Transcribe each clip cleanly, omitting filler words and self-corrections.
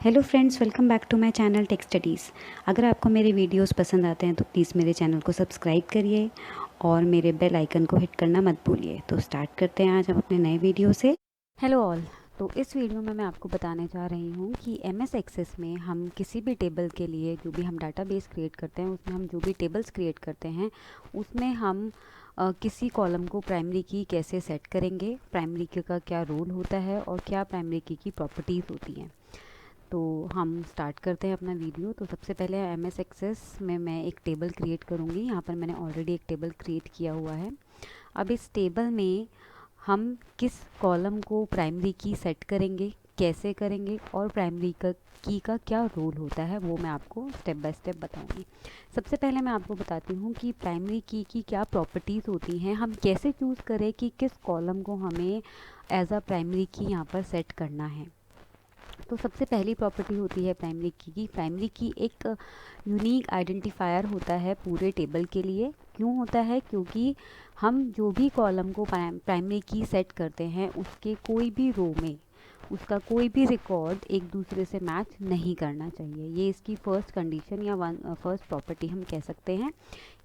Hello friends, welcome back to my channel Tech Studies. अगर आपको मेरे वीडियोस पसंद आते हैं तो प्लीज़ मेरे चैनल को सब्सक्राइब करिए और मेरे बेल आइकन को हिट करना मत भूलिए। तो स्टार्ट करते हैं आज हम अपने नए वीडियो से। Hello all. तो इस वीडियो में मैं आपको बताने जा रही हूँ कि एमएस एक्सेस में हम किसी भी टेबल के लिए जो भी हम डाटाबेस क्रिएट करते हैं उसमें हम जो भी टेबल्स क्रिएट करते हैं उसमें हम किसी कॉलम को प्राइमरी की कैसे सेट करेंगे, प्राइमरी की का क्या रोल होता है और क्या प्राइमरी की प्रॉपर्टीज़ होती हैं। तो हम स्टार्ट करते हैं अपना वीडियो। तो सबसे पहले एमएस एक्सेस में मैं एक टेबल क्रिएट करूँगी। यहाँ पर मैंने ऑलरेडी एक टेबल क्रिएट किया हुआ है। अब इस टेबल में हम किस कॉलम को प्राइमरी की सेट करेंगे, कैसे करेंगे और प्राइमरी की का क्या रोल होता है वो मैं आपको स्टेप बाय स्टेप बताऊंगी। सबसे पहले मैं आपको बताती हूँ कि प्राइमरी की क्या प्रॉपर्टीज़ होती हैं, हम कैसे चूज़ करें कि किस कॉलम को हमें एज अ प्राइमरी की यहाँ पर सेट करना है। तो सबसे पहली प्रॉपर्टी होती है प्राइमरी की। प्राइमरी की एक यूनिक आइडेंटिफायर होता है पूरे टेबल के लिए। क्यों होता है? क्योंकि हम जो भी कॉलम को प्राइमरी की सेट करते हैं उसके कोई भी रो में उसका कोई भी रिकॉर्ड एक दूसरे से मैच नहीं करना चाहिए। ये इसकी फर्स्ट कंडीशन या फर्स्ट प्रॉपर्टी हम कह सकते हैं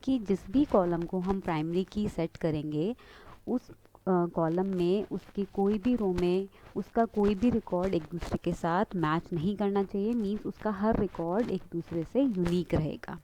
कि जिस भी कॉलम को हम प्राइमरी की सेट करेंगे उस कॉलम में उसकी कोई भी रो में उसका कोई भी रिकॉर्ड एक दूसरे के साथ मैच नहीं करना चाहिए। मीन्स उसका हर रिकॉर्ड एक दूसरे से यूनिक रहेगा।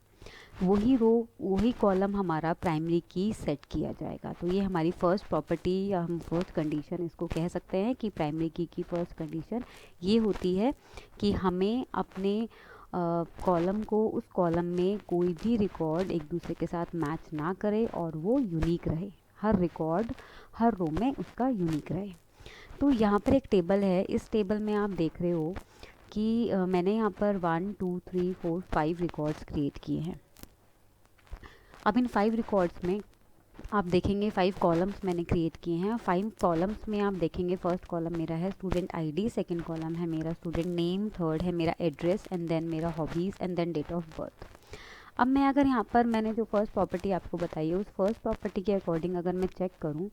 वही रो वही कॉलम हमारा प्राइमरी की सेट किया जाएगा। तो ये हमारी फर्स्ट प्रॉपर्टी या हम फर्स्ट कंडीशन इसको कह सकते हैं कि प्राइमरी की फर्स्ट कंडीशन ये होती है कि हमें अपने कॉलम को उस कॉलम में कोई भी रिकॉर्ड एक दूसरे के साथ मैच ना करे और वो यूनिक रहे। हर रिकॉर्ड हर रो में उसका यूनिक रहे। तो यहाँ पर एक टेबल है। इस टेबल में आप देख रहे हो कि मैंने यहाँ पर 1 2 3 4 5 रिकॉर्ड्स क्रिएट किए हैं। अब इन 5 रिकॉर्ड्स में आप देखेंगे 5 कॉलम्स मैंने क्रिएट किए हैं। 5 कॉलम्स में आप देखेंगे फर्स्ट कॉलम मेरा है स्टूडेंट आईडी, सेकंड कॉलम है मेरा स्टूडेंट नेम, थर्ड है मेरा एड्रेस एंड देन मेरा hobbies and then date of birth. अब मैं अगर यहाँ पर मैंने जो फर्स्ट प्रॉपर्टी आपको बताई है उस फर्स्ट प्रॉपर्टी के अकॉर्डिंग अगर मैं चेक करूँ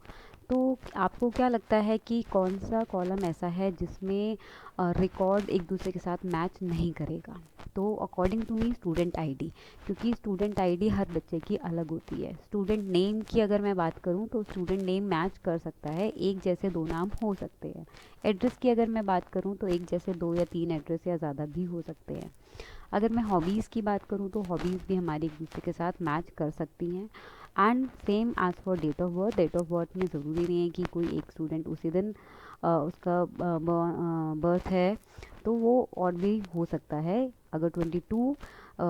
तो आपको क्या लगता है कि कौन सा कॉलम ऐसा है जिसमें रिकॉर्ड एक दूसरे के साथ मैच नहीं करेगा? तो according to me student ID, क्योंकि स्टूडेंट आईडी हर बच्चे की अलग होती है। स्टूडेंट नेम की अगर मैं बात करूं तो स्टूडेंट नेम मैच कर सकता है, एक जैसे दो नाम हो सकते हैं। एड्रेस की अगर मैं बात करूं तो एक जैसे 2 या 3 एड्रेस या ज़्यादा भी हो सकते हैं। अगर मैं हॉबीज़ की बात करूँ तो हॉबीज़ भी हमारी एक दूसरे के साथ मैच कर सकती हैं। And same as for date of birth, date of birth में ज़रूरी नहीं है कि कोई एक स्टूडेंट उसी दिन उसका बर्थ है, तो वो और भी हो सकता है। अगर 22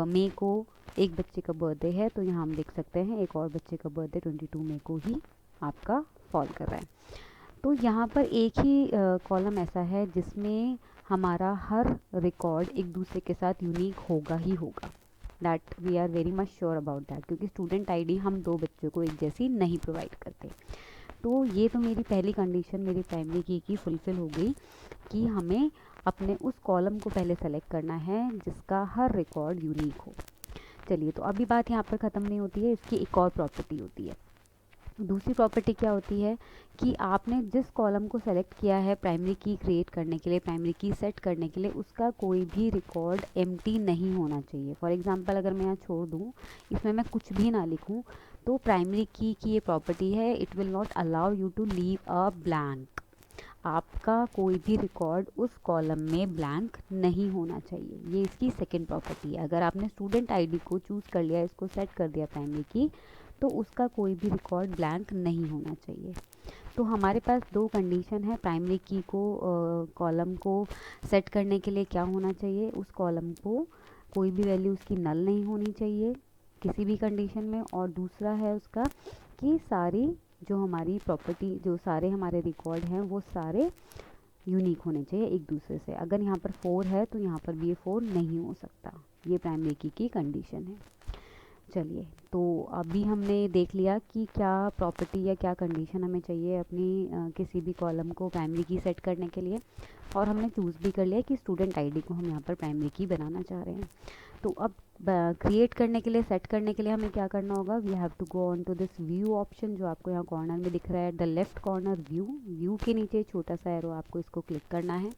मई को एक बच्चे का बर्थडे है तो यहाँ हम देख सकते हैं एक और बच्चे का बर्थडे 22 मई को ही आपका फॉल कर रहा है। तो यहाँ पर एक ही कॉलम ऐसा है जिसमें हमारा हर रिकॉर्ड एक दूसरे के साथ यूनिक होगा ही होगा। That we are very much sure about that, क्योंकि स्टूडेंट आईडी हम 2 बच्चों को एक जैसी नहीं प्रोवाइड करते। तो ये तो मेरी पहली कंडीशन मेरी प्राइमरी की फुलफ़िल हो गई कि हमें अपने उस कॉलम को पहले सेलेक्ट करना है जिसका हर रिकॉर्ड यूनिक हो। चलिए, तो अभी बात यहाँ पर ख़त्म नहीं होती है, इसकी एक और प्रॉपर्टी होती है। दूसरी प्रॉपर्टी क्या होती है कि आपने जिस कॉलम को सेलेक्ट किया है प्राइमरी की क्रिएट करने के लिए, प्राइमरी की सेट करने के लिए, उसका कोई भी रिकॉर्ड एम्प्टी नहीं होना चाहिए। फॉर एग्जांपल अगर मैं यहाँ छोड़ दूँ, इसमें मैं कुछ भी ना लिखूँ, तो प्राइमरी की ये प्रॉपर्टी है, it will not allow you to leave a blank. आपका कोई भी रिकॉर्ड उस कॉलम में ब्लैंक नहीं होना चाहिए। ये इसकी सेकेंड प्रॉपर्टी है। अगर आपने स्टूडेंट आईडी को चूज़ कर लिया, इसको सेट कर दिया प्राइमरी की, तो उसका कोई भी रिकॉर्ड ब्लैंक नहीं होना चाहिए। तो हमारे पास 2 कंडीशन है प्राइमरी की को कॉलम को सेट करने के लिए। क्या होना चाहिए? उस कॉलम को कोई भी वैल्यू उसकी नल नहीं होनी चाहिए किसी भी कंडीशन में। और दूसरा है उसका कि सारी जो हमारी प्रॉपर्टी, जो सारे हमारे रिकॉर्ड हैं वो सारे यूनिक होने चाहिए एक दूसरे से। अगर यहाँ पर 4 है तो यहाँ पर भी ये 4 नहीं हो सकता। ये प्राइमरी की कंडीशन है। चलिए, तो अभी हमने देख लिया कि क्या प्रॉपर्टी या क्या कंडीशन हमें चाहिए अपनी किसी भी कॉलम को प्राइमरी की सेट करने के लिए, और हमने चूज़ भी कर लिया कि स्टूडेंट आईडी को हम यहाँ पर प्राइमरी की बनाना चाह रहे हैं। तो अब क्रिएट करने के लिए, सेट करने के लिए हमें क्या करना होगा? We have to go on to this view option जो आपको यहाँ कॉर्नर में दिख रहा है, the left corner view. View के नीचे छोटा सा एरो, आपको इसको क्लिक करना है।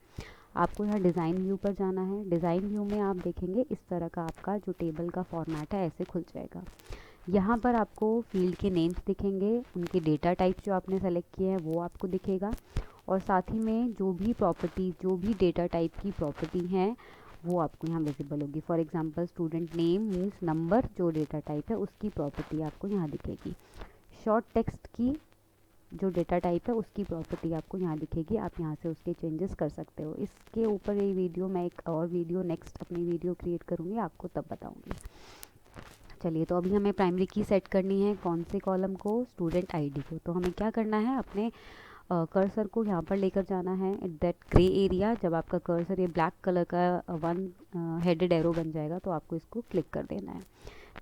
आपको यहाँ डिज़ाइन व्यू पर जाना है। डिज़ाइन व्यू में आप देखेंगे इस तरह का आपका जो टेबल का फॉर्मेट है ऐसे खुल जाएगा। यहाँ पर आपको फील्ड के नेम्स दिखेंगे, उनके डेटा टाइप जो आपने सेलेक्ट किए हैं वो आपको दिखेगा, और साथ ही में जो भी प्रॉपर्टी, जो भी डेटा टाइप की प्रॉपर्टी हैं वो आपको यहाँ विजिबल होगी। For example student name means number, जो डेटा टाइप है उसकी प्रॉपर्टी आपको यहाँ दिखेगी। शॉर्ट टेक्स्ट की जो डेटा टाइप है उसकी प्रॉपर्टी आपको यहाँ दिखेगी। आप यहाँ से उसके चेंजेस कर सकते हो। इसके ऊपर ये वीडियो, मैं एक और वीडियो नेक्स्ट अपनी वीडियो क्रिएट करूँगी, आपको तब बताऊँगी। चलिए, तो अभी हमें प्राइमरी की सेट करनी है। कौन से कॉलम को? स्टूडेंट आईडी को। तो हमें क्या करना है, अपने कर्सर को यहाँ पर लेकर जाना है एट दैट ग्रे एरिया। जब आपका कर्सर ये ब्लैक कलर का वन हेडेड एरो बन जाएगा तो आपको इसको क्लिक कर देना है।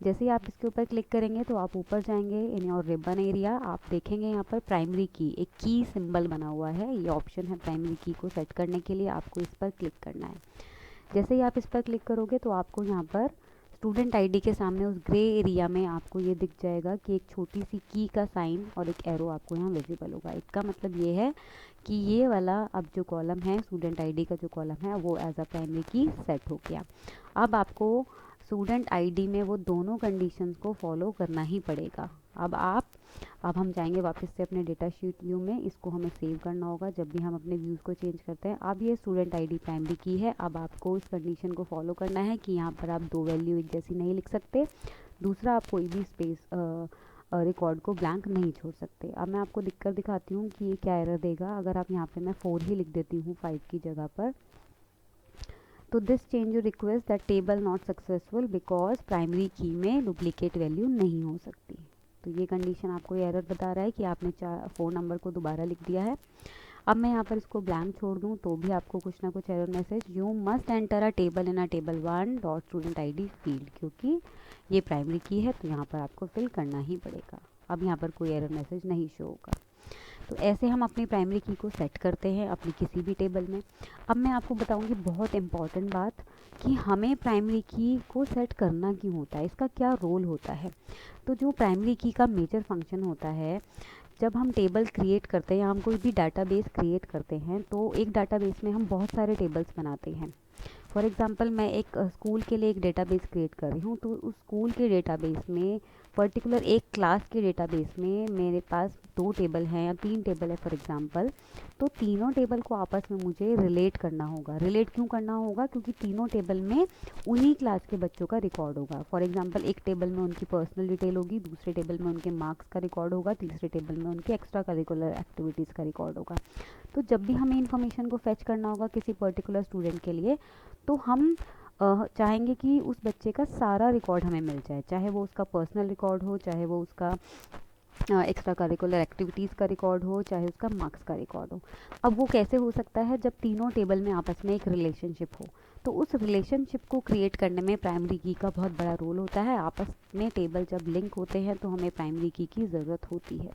जैसे ही आप इसके ऊपर क्लिक करेंगे तो आप ऊपर जाएंगे इन योर रिबन एरिया। आप देखेंगे यहाँ पर प्राइमरी की, एक की सिंबल बना हुआ है, ये ऑप्शन है प्राइमरी की को सेट करने के लिए। आपको इस पर क्लिक करना है। जैसे ही आप इस पर क्लिक करोगे तो आपको यहाँ पर स्टूडेंट आईडी के सामने उस ग्रे एरिया में आपको ये दिख जाएगा कि एक छोटी सी की का साइन और एक एरो आपको यहाँ विजिबल होगा। इसका मतलब ये है कि ये वाला अब जो कॉलम है, स्टूडेंट आईडी का जो कॉलम है वो एज अ प्राइमरी की सेट हो गया। अब आपको स्टूडेंट आईडी में वो दोनों कंडीशंस को फॉलो करना ही पड़ेगा। अब हम जाएंगे वापस से अपने डेटा शीट व्यू में। इसको हमें सेव करना होगा जब भी हम अपने व्यूज़ को चेंज करते हैं। अब ये स्टूडेंट आईडी प्राइमरी की है। अब आपको इस कंडीशन को फॉलो करना है कि यहाँ पर आप दो वैल्यू एक जैसी नहीं लिख सकते। दूसरा, आप कोई भी स्पेस रिकॉर्ड को ब्लैंक नहीं छोड़ सकते। अब मैं आपको लिख कर दिखाती हूँ कि ये क्या एरर देगा। अगर आप यहाँ पे मैं 4 ही लिख देती हूँ 5 की जगह पर, तो this change request that table not successful because primary की में डुप्लीकेट वैल्यू नहीं हो सकती। तो ये कंडीशन आपको एरर बता रहा है कि आपने 4 नंबर को दोबारा लिख दिया है। अब मैं यहाँ पर इसको ब्लैंक छोड़ दूँ तो भी आपको कुछ ना कुछ error message, you must enter a table in a table 1 dot student ID field, क्योंकि ये प्राइमरी की है तो यहाँ पर आपको फिल करना ही पड़ेगा। अब यहाँ पर कोई एरर मैसेज नहीं शो होगा। तो ऐसे हम अपनी प्राइमरी की को सेट करते हैं अपनी किसी भी टेबल में। अब मैं आपको बताऊंगी बहुत इम्पॉर्टेंट बात कि हमें प्राइमरी की को सेट करना क्यों होता है, इसका क्या रोल होता है। तो जो प्राइमरी की का मेजर फंक्शन होता है, जब हम टेबल क्रिएट करते हैं या हम कोई भी डाटाबेस क्रिएट करते हैं तो एक डाटाबेस में हम बहुत सारे टेबल्स बनाते हैं। फॉर एग्जांपल मैं एक स्कूल के लिए एक डेटाबेस क्रिएट कर रही हूँ, तो उस स्कूल के डेटाबेस में पर्टिकुलर एक क्लास के डेटाबेस में मेरे पास 2 टेबल हैं या 3 टेबल है फॉर एग्जांपल। तो तीनों टेबल को आपस में मुझे रिलेट करना होगा। रिलेट क्यों करना होगा? क्योंकि तीनों टेबल में उन्हीं क्लास के बच्चों का रिकॉर्ड होगा। फॉर एग्जांपल एक टेबल में उनकी पर्सनल डिटेल होगी, दूसरे टेबल में उनके मार्क्स का रिकॉर्ड होगा, तीसरे टेबल में उनके एक्स्ट्रा करिकुलर एक्टिविटीज़ का रिकॉर्ड होगा। तो जब भी हमें इन्फॉर्मेशन को फेच करना होगा किसी पर्टिकुलर स्टूडेंट के लिए, तो हम चाहेंगे कि उस बच्चे का सारा रिकॉर्ड हमें मिल जाए, चाहे वो उसका पर्सनल रिकॉर्ड हो, चाहे वो उसका एक्स्ट्रा करिकुलर एक्टिविटीज़ का रिकॉर्ड हो, चाहे उसका मार्क्स का रिकॉर्ड हो। अब वो कैसे हो सकता है? जब तीनों टेबल में आपस में एक रिलेशनशिप हो। तो उस रिलेशनशिप को क्रिएट करने में प्राइमरी की का बहुत बड़ा रोल होता है। आपस में टेबल जब लिंक होते हैं तो हमें प्राइमरी की ज़रूरत होती है।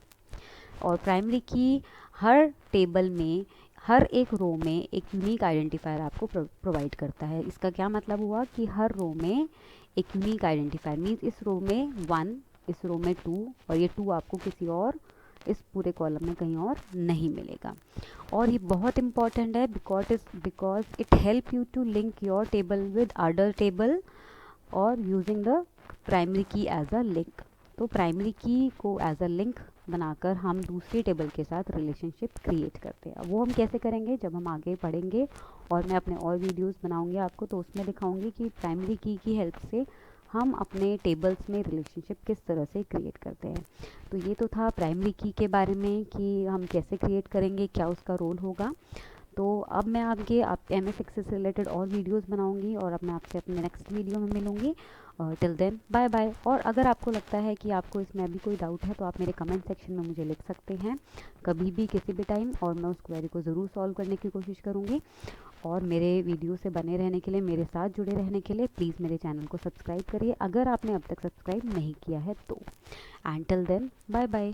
और प्राइमरी की हर टेबल में, हर एक रो में एक यूनिक आइडेंटिफायर आपको प्रोवाइड करता है। इसका क्या मतलब हुआ कि हर रो में एक यूनिक आइडेंटिफायर मीन्स इस रो में 1, इस रो में 2, और ये 2 आपको किसी और इस पूरे कॉलम में कहीं और नहीं मिलेगा। और ये बहुत इंपॉर्टेंट है because it help you to link your table with other table और using the primary key as a link. तो प्राइमरी की को एज अ लिंक बनाकर हम दूसरी टेबल के साथ रिलेशनशिप क्रिएट करते हैं। वो हम कैसे करेंगे जब हम आगे पढ़ेंगे, और मैं अपने और वीडियोस बनाऊंगी आपको, तो उसमें दिखाऊंगी कि प्राइमरी की हेल्प से हम अपने टेबल्स में रिलेशनशिप किस तरह से क्रिएट करते हैं। तो ये तो था प्राइमरी की के बारे में कि हम कैसे क्रिएट करेंगे, क्या उसका रोल होगा। तो अब मैं आगे MS Excel से रिलेटेड और वीडियोस बनाऊंगी और अब मैं आपसे अपने नेक्स्ट वीडियो में मिलूंगी। Till then bye bye. और अगर आपको लगता है कि आपको इसमें अभी कोई डाउट है तो आप मेरे कमेंट सेक्शन में मुझे लिख सकते हैं कभी भी किसी भी टाइम, और मैं उस क्वेरी को ज़रूर सॉल्व करने की कोशिश करूँगी। और मेरे वीडियो से बने रहने के लिए, मेरे साथ जुड़े रहने के लिए प्लीज़ मेरे चैनल को सब्सक्राइब करिए अगर आपने अब तक सब्सक्राइब नहीं किया है तो। And till then bye bye.